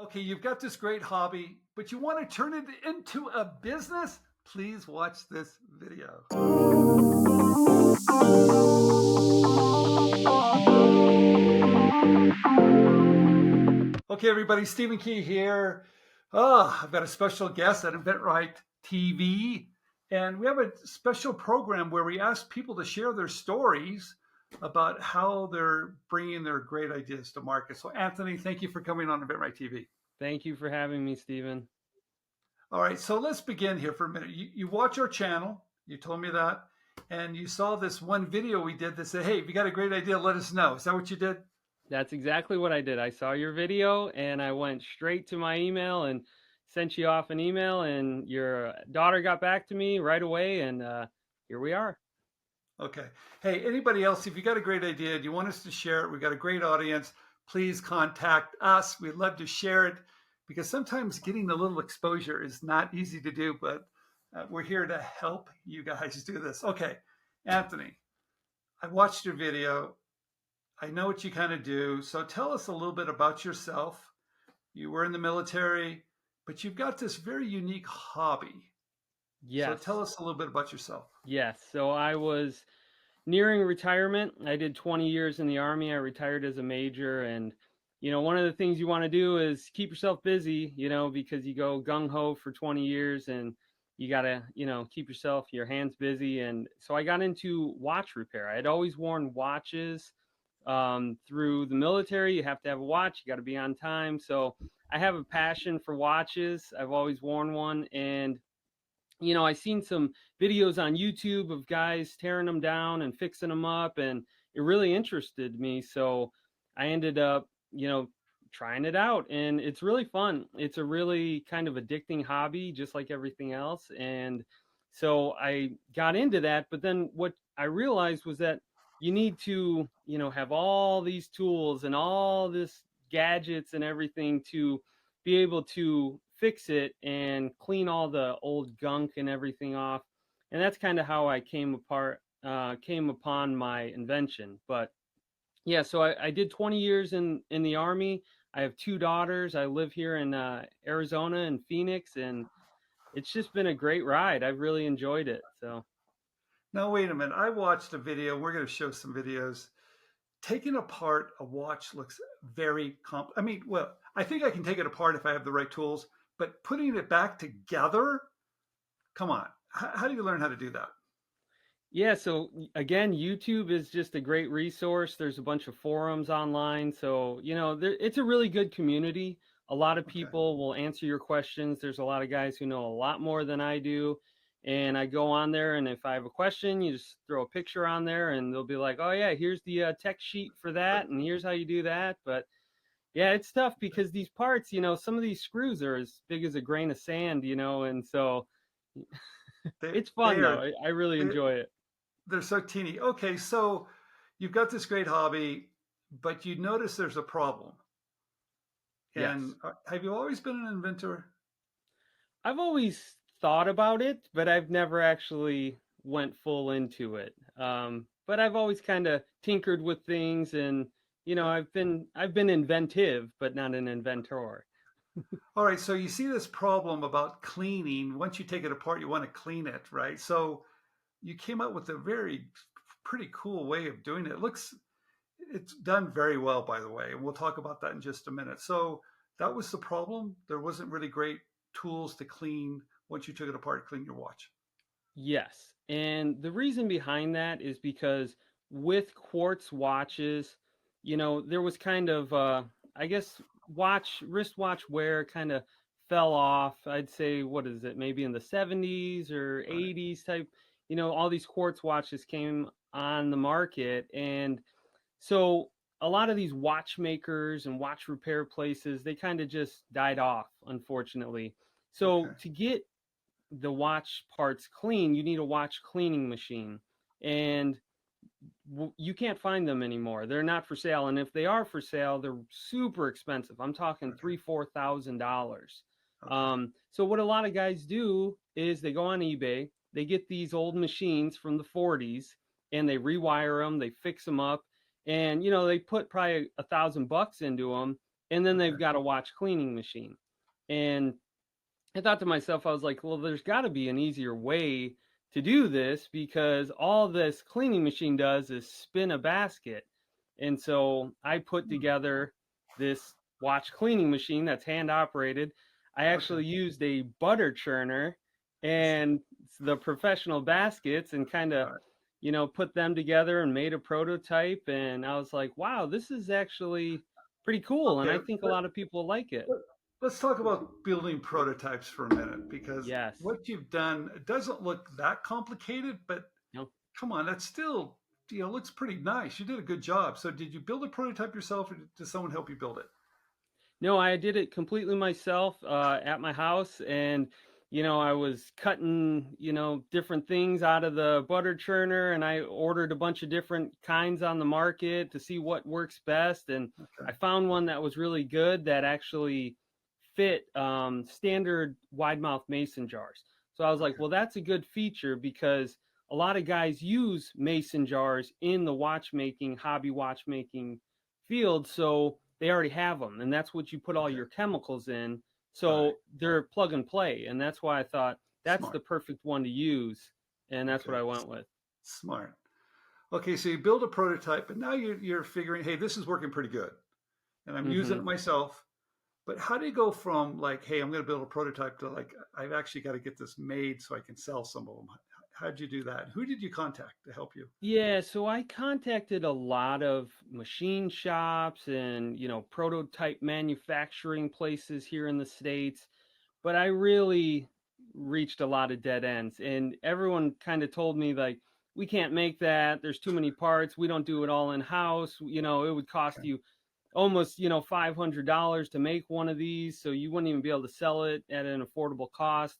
Okay, you've got this great hobby, but you want to turn it into a business? Please watch this video. Okay, everybody, Stephen Key here. I've got a special guest at inventRight TV, and we have a special program where we ask people to share their stories about how they're bringing their great ideas to market. So, Anthony, thank you for coming on inventRight TV. Thank you for having me, Stephen. All right, so let's begin here for a minute. You watch our channel, you told me that, and you saw this one video we did that said, hey, if you got a great idea, let us know. Is that what you did? That's exactly what I did. I saw your video and I went straight to my email and sent you off an email, and your daughter got back to me right away, and here we are. Okay. Hey, anybody else, if you got a great idea, do you want us to share it? We've got a great audience. Please contact us. We'd love to share it because sometimes getting a little exposure is not easy to do, but we're here to help you guys do this. Okay, Anthony, I watched your video. I know what you kind of do. So tell us a little bit about yourself. You were in the military, but you've got this very unique hobby. So tell Yes. us a little bit about yourself. Yes. So I was nearing retirement. I did 20 years in the Army. I retired as a major, and one of the things you want to do is keep yourself busy, because you go gung ho for 20 years and you got to, keep your hands busy. And so I got into watch repair. I had always worn watches through the military. You have to have a watch, you got to be on time. So I have a passion for watches. I've always worn one. And I seen some videos on YouTube of guys tearing them down and fixing them up, and it really interested me. So I ended up, trying it out, and it's really fun. It's a really kind of addicting hobby, just like everything else. And so I got into that, but then what I realized was that you need to, have all these tools and all this gadgets and everything to be able to fix it and clean all the old gunk and everything off. And that's kind of how I came upon my invention. But yeah, so I did 20 years in the Army. I have two daughters. I live here in Arizona and Phoenix, and it's just been a great ride. I've really enjoyed it. So Now, wait a minute. I watched a video. We're going to show some videos. Taking apart a watch looks very I mean, well, I think I can take it apart if I have the right tools, but putting it back together, come on. How do you learn how to do that? yeah, so again, YouTube is just a great resource. There's a bunch of forums online. So, it's a really good community. A lot of Okay. people will answer your questions. There's a lot of guys who know a lot more than I do. And I go on there, and if I have a question, you just throw a picture on there, and they'll be like, oh, yeah, here's the tech sheet for that, and here's how you do that. But yeah, it's tough because these parts, some of these screws are as big as a grain of sand, and so They, it's they fun, though. are, I really they, enjoy it. they're so teeny. Okay. So you've got this great hobby, but you notice there's a problem. And Yes. have you always been an inventor? I've always thought about it, but I've never actually went full into it. But I've always kind of tinkered with things, and I've been inventive, but not an inventor. All right, so you see this problem about cleaning. Once you take it apart, you want to clean it, right? So you came up with a pretty cool way of doing it. It's done very well, by the way, and we'll talk about that in just a minute. So that was the problem. There wasn't really great tools to clean once you took it apart, clean your watch. Yes, and the reason behind that is because with quartz watches, there was kind of I guess wristwatch wear kind of fell off. I'd say, what is it? Maybe in the 70s or Right. 80s type, all these quartz watches came on the market, and so a lot of these watchmakers and watch repair places, they kind of just died off, unfortunately. Okay. So to get the watch parts clean, you need a watch cleaning machine. And you can't find them anymore. They're not for sale. And if they are for sale, they're super expensive. I'm talking Okay. $3,000-$4,000. Okay. So what a lot of guys do is they go on eBay, they get these old machines from the 40s, and they rewire them, they fix them up, and they put probably $1,000 into them, and then they've Okay. got a watch cleaning machine. And I thought to myself, I was like, well, there's got to be an easier way to do this, because all this cleaning machine does is spin a basket. And so I put Hmm. together this watch cleaning machine that's hand operated. I Okay. actually used a butter churner and the professional baskets and kind of, All right. put them together and made a prototype. And I was like, wow, this is actually pretty cool. And Okay. I think a lot of people like it. Let- Let's talk about building prototypes for a minute, because Yes. what you've done, it doesn't look that complicated, but No. come on, that's still, looks pretty nice. You did a good job. So did you build a prototype yourself, or did someone help you build it? No, I did it completely myself at my house, and I was cutting different things out of the butter churner, and I ordered a bunch of different kinds on the market to see what works best, and Okay. I found one that was really good that actually fit standard wide mouth mason jars. So I was like, Okay. well, that's a good feature, because a lot of guys use mason jars in the watchmaking, hobby watchmaking field. So they already have them, and that's what you put all Okay. your chemicals in. Right. So they're plug and play. And that's why I thought that's Smart. the perfect one to use. And that's Okay. what I went with. Smart. Okay. So you build a prototype, and now you're figuring, hey, this is working pretty good, and I'm using Hmm. it myself. But how do you go from like, hey, I'm going to build a prototype, to like, I've actually got to get this made so I can sell some of them? How did you do that? Who did you contact to help you? Yeah, so I contacted a lot of machine shops and, prototype manufacturing places here in the States, but I really reached a lot of dead ends. And everyone kind of told me, like, we can't make that. There's too many parts. We don't do it all in house. It would cost Okay. you almost, $500 to make one of these. So you wouldn't even be able to sell it at an affordable cost.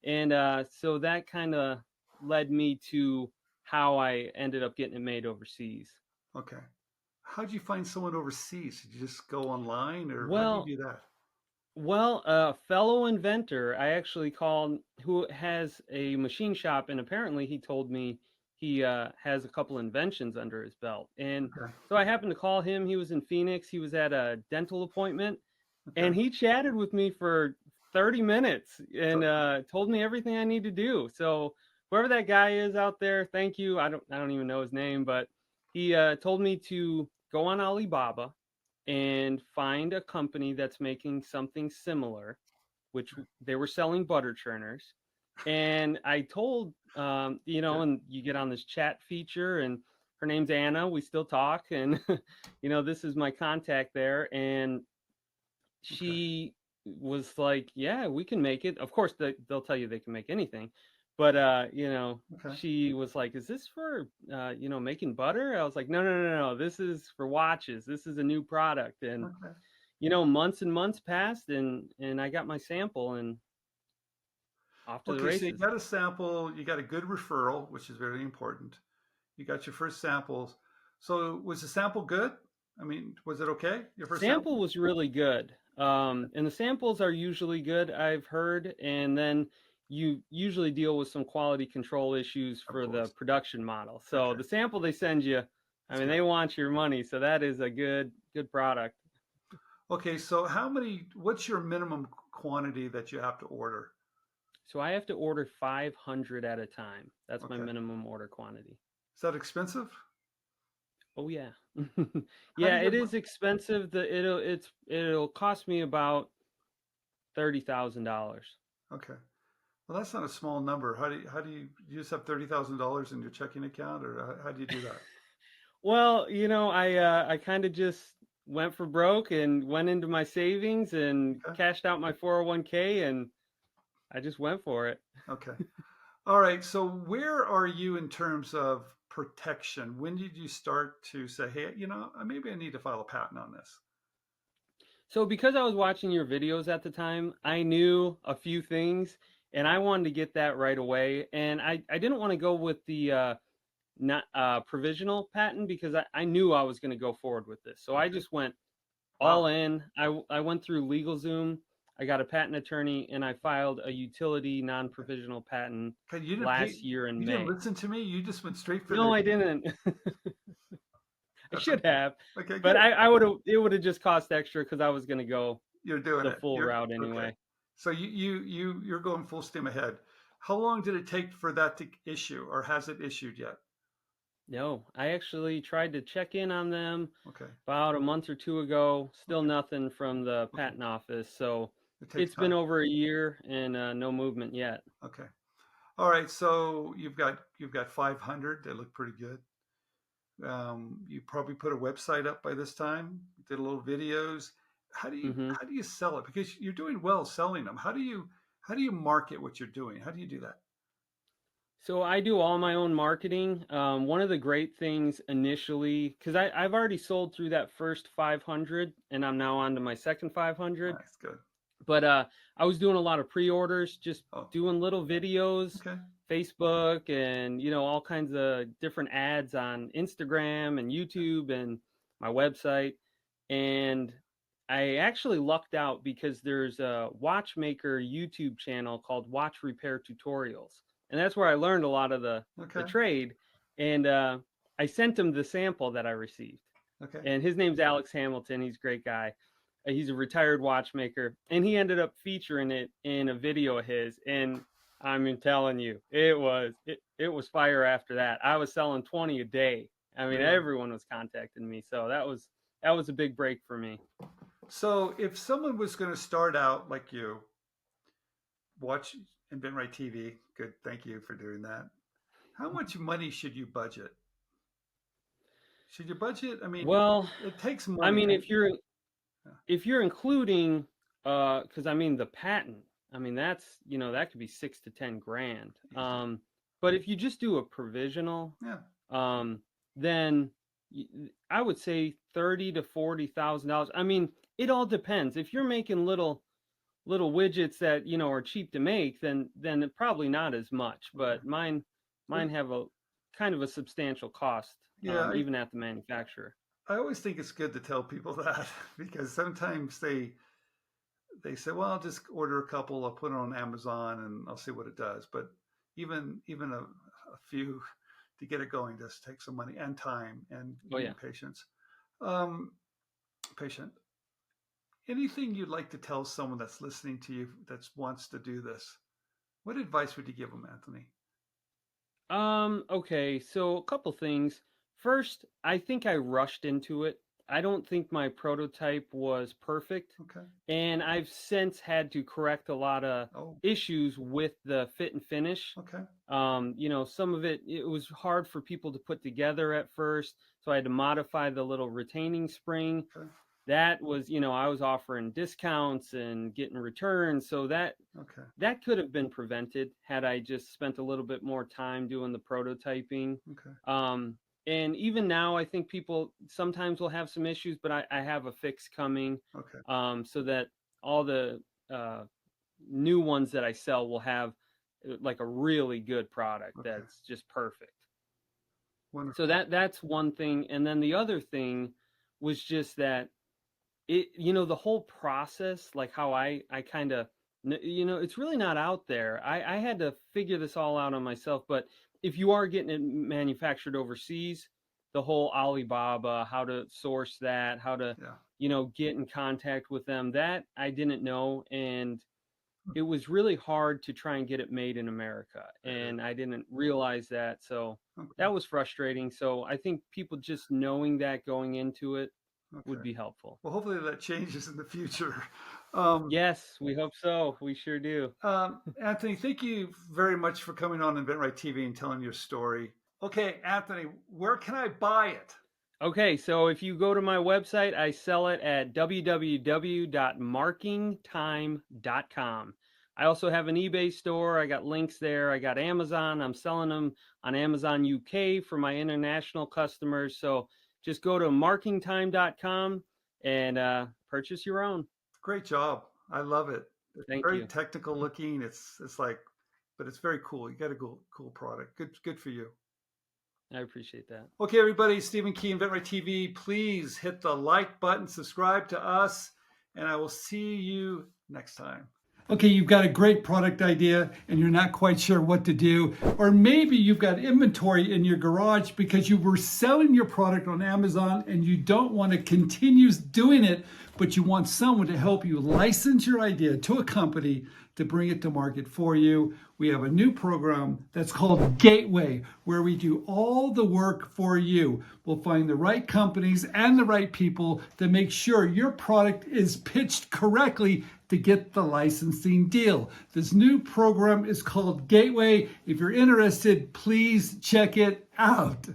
And so that kind of led me to how I ended up getting it made overseas. Okay. How did you find someone overseas? Did you just go online, or how do you Well, do that? a fellow inventor I actually called, who has a machine shop, and apparently he told me he has a couple inventions under his belt. And Okay. so I happened to call him. He was in Phoenix. He was at a dental appointment, Okay. and he chatted with me for 30 minutes and So, told me everything I need to do. So whoever that guy is out there, thank you. I don't even know his name, but he told me to go on Alibaba and find a company that's making something similar, which they were selling butter churners. And I told, okay. and you get on this chat feature, and her name's Anna. We still talk, and this is my contact there. And Okay. she was like, "Yeah, we can make it." Of course, they'll tell you they can make anything, but Okay. she was like, "Is this for making butter?" I was like, "No, no, no, no. This is for watches. This is a new product." And Okay. months and months passed, and I got my sample, and off to the Okay. So you races. got a sample. You got a good referral, which is very important. You got your first samples. So was the sample good? I mean, was it okay? Your first Sample sample? was really good. And the samples are usually good, I've heard. And then you usually deal with some quality control issues Of for the course. production model. So Okay. the sample they send you, I That's mean, good. they want your money. So that is a good product. Okay. So what's your minimum quantity that you have to order? So I have to order 500 at a time. That's my Okay. minimum order quantity. Is that expensive? Oh yeah. How do Yeah, you it get is expensive. It'll cost me about $30,000. Okay. Well, that's not a small number. You just have $30,000 in your checking account, or how do you do that? Well, I kind of just went for broke and went into my savings and Okay. cashed out my 401k, and I just went for it. Okay. All right. So where are you in terms of protection? When did you start to say, hey, maybe I need to file a patent on this? So because I was watching your videos at the time, I knew a few things, and I wanted to get that right away. And I didn't want to go with the not provisional patent, because I knew I was going to go forward with this. So I Okay. just went all Wow. in. I went through LegalZoom. I got a patent attorney, and I filed a utility non-provisional patent Okay. last year in You didn't May. listen to me. You just went straight for No, the. I didn't. I That's should okay. have, Okay, but good. it would have just cost extra because I was going to go You're doing the it. full You're route okay. anyway. So you're going full steam ahead. How long did it take for that to issue, or has it issued yet? No, I actually tried to check in on them Okay. about a month or two ago. Still Okay. nothing from the Okay. patent office. So It takes it's been time. over a year and no movement yet. Okay. All right. So you've got 500. They look pretty good. You probably put a website up by this time. Did a little videos. How do you hmm how do you sell it? Because you're doing well selling them. How do you market what you're doing? How do you do that? So I do all my own marketing. One of the great things initially, because I've already sold through that first 500 and I'm now on to my second 500. Nice, good. But I was doing a lot of pre-orders, just Oh, doing little videos, okay. Facebook, and all kinds of different ads on Instagram and YouTube and my website. And I actually lucked out because there's a watchmaker YouTube channel called Watch Repair Tutorials, and that's where I learned a lot of the Okay. trade. And I sent him the sample that I received, Okay. and his name's Alex Hamilton. He's a great guy. He's a retired watchmaker, and he ended up featuring it in a video of his. And I'm telling you, it was fire after that. I was selling 20 a day. I mean, Really? everyone was contacting me, so that was a big break for me. So if someone was going to start out like you, watch InventRight TV. Good. Thank you for doing that. How much money should you budget? Should you budget? I mean, Well, it takes I money. mean, And yeah, if you're including, because I mean the patent, I mean that could be 6 to 10 grand. easy. But if you just do a provisional, Yeah. um, then I would say $30,000 to $40,000. I mean, it all depends. If you're making little widgets that are cheap to make, then it probably not as much. Okay. But mine Well, have a kind of a substantial cost, yeah. even at the manufacturer. I always think it's good to tell people that because sometimes they say, well, I'll just order a couple, I'll put it on Amazon and I'll see what it does. But even a few to get it going does take some money and time and Oh yeah. patience. Um, patient. Anything you'd like to tell someone that's listening to you that wants to do this? What advice would you give them, Anthony? Okay, so a couple things. First, I think I rushed into it. I don't think my prototype was perfect, Okay. and I've since had to correct a lot of Oh, issues with the fit and finish. okay. Some of it was hard for people to put together at first, so I had to modify the little retaining spring. Okay. That was, I was offering discounts and getting returns, so Okay. that could have been prevented had I just spent a little bit more time doing the prototyping. Okay. And even now, I think people sometimes will have some issues, but I have a fix coming, Okay. so that all the new ones that I sell will have like a really good product Okay. that's just perfect. So Wonderful. that's one thing. And then the other thing was just that the whole process, like how I kind of, it's really not out there. I had to figure this all out on myself. But if you are getting it manufactured overseas, the whole Alibaba, how to source that, how to, Yeah. get in contact with them, that I didn't know. And it was really hard to try and get it made in America. And I didn't realize that. So Okay. that was frustrating. So I think people just knowing that going into it would Okay. be helpful. Well, hopefully that changes in the future. Um, Yes, we hope so. We sure do. Anthony, thank you very much for coming on InventRight TV and telling your story. Okay, Anthony, where can I buy it? Okay, so if you go to my website, I sell it at www.markingtime.com. I also have an eBay store. I got links there. I got Amazon. I'm selling them on Amazon UK for my international customers. So just go to markingtime.com and purchase your own. Great job. I love it. It's Thank very you. technical looking. It's like, but it's very cool. You got a cool product. Good for you. I appreciate that. Okay, everybody, Stephen Key, InventRight TV. Please hit the like button, subscribe to us, and I will see you next time. Okay, you've got a great product idea and you're not quite sure what to do. Or maybe you've got inventory in your garage because you were selling your product on Amazon and you don't want to continue doing it, but you want someone to help you license your idea to a company to bring it to market for you. We have a new program that's called Gateway, where we do all the work for you. We'll find the right companies and the right people to make sure your product is pitched correctly to get the licensing deal. This new program is called Gateway. If you're interested, please check it out.